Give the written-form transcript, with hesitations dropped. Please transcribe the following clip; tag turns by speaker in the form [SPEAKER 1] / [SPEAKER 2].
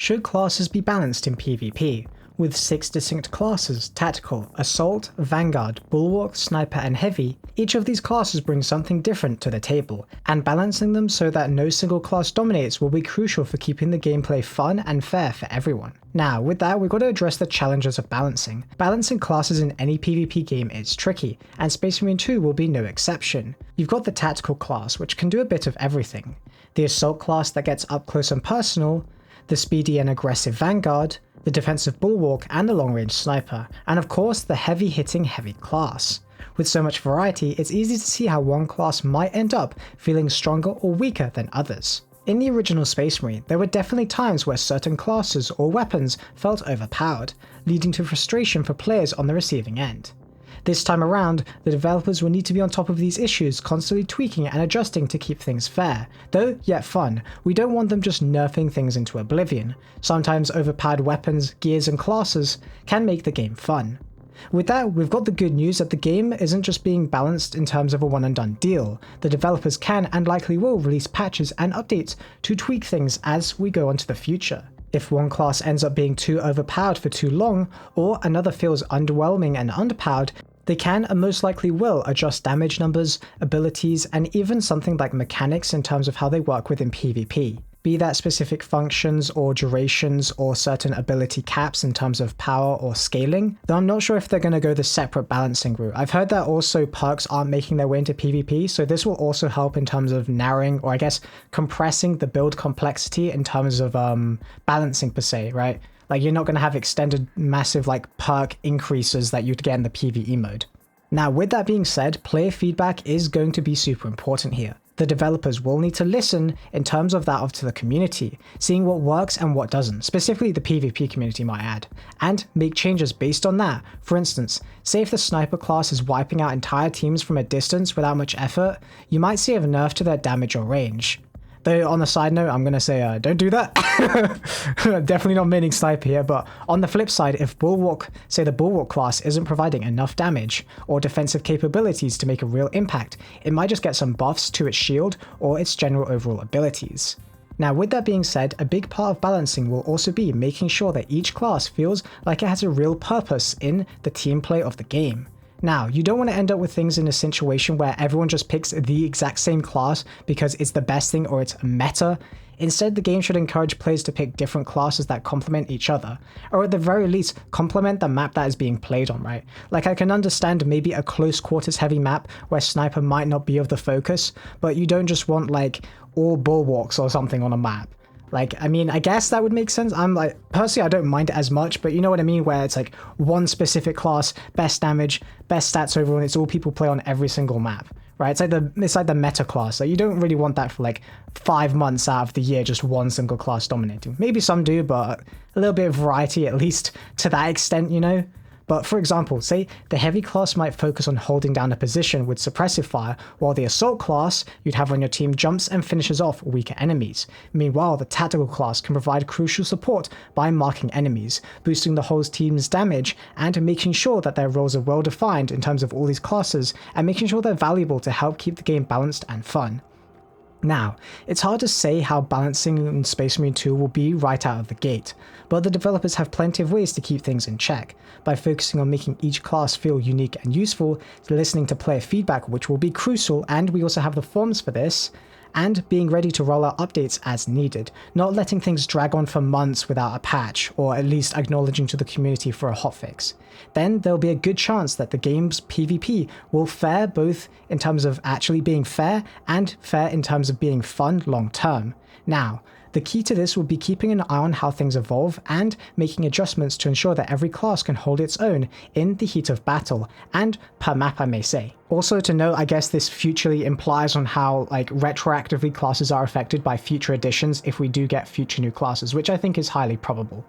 [SPEAKER 1] Should classes be balanced in PvP? With 6 distinct classes, Tactical, Assault, Vanguard, Bulwark, Sniper and Heavy, each of these classes brings something different to the table, and balancing them so that no single class dominates will be crucial for keeping the gameplay fun and fair for everyone. Now, with that, we've got to address the challenges of balancing. Balancing classes in any PvP game is tricky, and Space Marine 2 will be no exception. You've got the Tactical class, which can do a bit of everything, the Assault class that gets up close and personal, the speedy and aggressive Vanguard, the defensive Bulwark and the long-range Sniper, and of course the heavy-hitting Heavy class. With so much variety, it's easy to see how one class might end up feeling stronger or weaker than others. In the original Space Marine, there were definitely times where certain classes or weapons felt overpowered, leading to frustration for players on the receiving end. This time around, the developers will need to be on top of these issues, constantly tweaking and adjusting to keep things fair. Though yet fun, we don't want them just nerfing things into oblivion. Sometimes overpowered weapons, gears and classes can make the game fun. With that, we've got the good news that the game isn't just being balanced in terms of a one and done deal. The developers can and likely will release patches and updates to tweak things as we go into the future. If one class ends up being too overpowered for too long, or another feels underwhelming and underpowered, they can and most likely will adjust damage numbers, abilities, and even something like mechanics in terms of how they work within PvP. Be that specific functions or durations or certain ability caps in terms of power or scaling, though I'm not sure if they're going to go the separate balancing route. I've heard that also perks aren't making their way into PvP, so this will also help in terms of narrowing, or I guess compressing the build complexity in terms of balancing per se, right? Like you're not going to have extended massive like perk increases that you'd get in the PvE mode. Now with that being said, player feedback is going to be super important here. The developers will need to listen in terms of that to the community, seeing what works and what doesn't, specifically the PvP community might add, and make changes based on that. For instance, say if the Sniper class is wiping out entire teams from a distance without much effort, you might see a nerf to their damage or range. Though on the side note, I'm going to say don't do that. Definitely not meaning Sniper here, but on the flip side, if Bulwark, say the Bulwark class isn't providing enough damage or defensive capabilities to make a real impact, it might just get some buffs to its shield or its general overall abilities. Now with that being said, a big part of balancing will also be making sure that each class feels like it has a real purpose in the team play of the game. Now, you don't want to end up with things in a situation where everyone just picks the exact same class because it's the best thing or it's meta. Instead, the game should encourage players to pick different classes that complement each other, or at the very least, complement the map that is being played on, right? Like I can understand maybe a close quarters heavy map where Sniper might not be of the focus, but you don't just want like all Bulwarks or something on a map. Like, I mean, I guess that would make sense. I'm like, personally, I don't mind it as much, but you know what I mean? Where it's like one specific class, best damage, best stats overall, and it's all people play on every single map, right? It's like the meta class. Like, you don't really want that for like 5 months out of the year, just one single class dominating. Maybe some do, but a little bit of variety, at least to that extent, you know? But for example, say the Heavy class might focus on holding down a position with suppressive fire, while the Assault class you'd have on your team jumps and finishes off weaker enemies. Meanwhile, the Tactical class can provide crucial support by marking enemies, boosting the whole team's damage, and making sure that their roles are well defined in terms of all these classes, and making sure they're valuable to help keep the game balanced and fun. Now, it's hard to say how balancing in Space Marine 2 will be right out of the gate, but the developers have plenty of ways to keep things in check, by focusing on making each class feel unique and useful, listening to player feedback which will be crucial, and we also have the forums for this, and being ready to roll out updates as needed, not letting things drag on for months without a patch, or at least acknowledging to the community for a hotfix. Then there'll be a good chance that the game's PvP will fare both in terms of actually being fair and fair in terms of being fun long term. Now, the key to this will be keeping an eye on how things evolve and making adjustments to ensure that every class can hold its own in the heat of battle, and per map I may say. Also to note, I guess this futurely implies on how like retroactively classes are affected by future additions if we do get future new classes, which I think is highly probable.